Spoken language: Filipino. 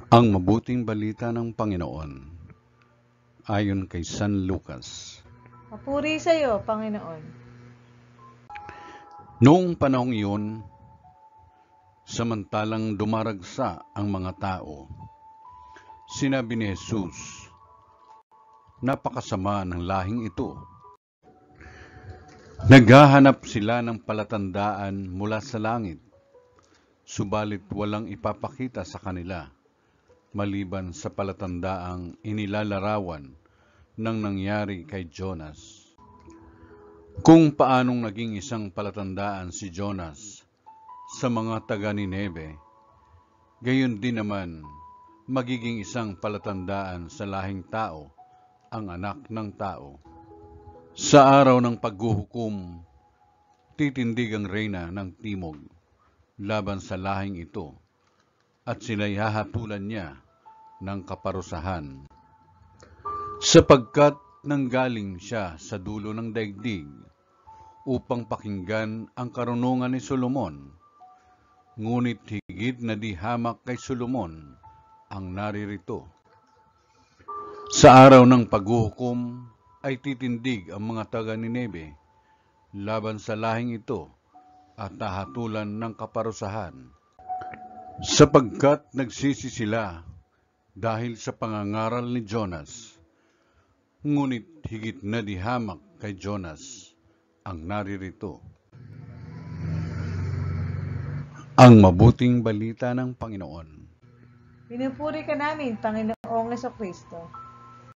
Ang mabuting balita ng Panginoon ayon kay San Lucas. Papuri sa iyo, Panginoon. Noong panahong iyon, samantalang dumaragsa ang mga tao, sinabi ni Jesus, "Napakasama ng lahing ito. Naghahanap sila ng palatandaan mula sa langit, subalit walang ipapakita sa kanila, maliban sa palatandaang inilalarawan ng nangyari kay Jonas. Kung paanong naging isang palatandaan si Jonas sa mga taga Nineve, gayon din naman magiging isang palatandaan sa lahing tao ang anak ng tao. Sa araw ng paghuhukom, titindig ang reyna ng timog laban sa lahing ito, at sila'y hahatulan niya ng kaparusahan. Sapagkat nanggaling siya sa dulo ng daigdig upang pakinggan ang karunungan ni Solomon, ngunit higit na di hamak kay Solomon ang naririto. Sa araw ng paghuhukom ay titindig ang mga taga Nineve laban sa lahing ito at hahatulan ng kaparusahan, sapagkat nagsisi sila dahil sa pangangaral ni Jonas, ngunit higit na di hamak kay Jonas ang naririto." Ang mabuting balita ng Panginoon. Pinupuri ka namin, Panginoong Jesucristo.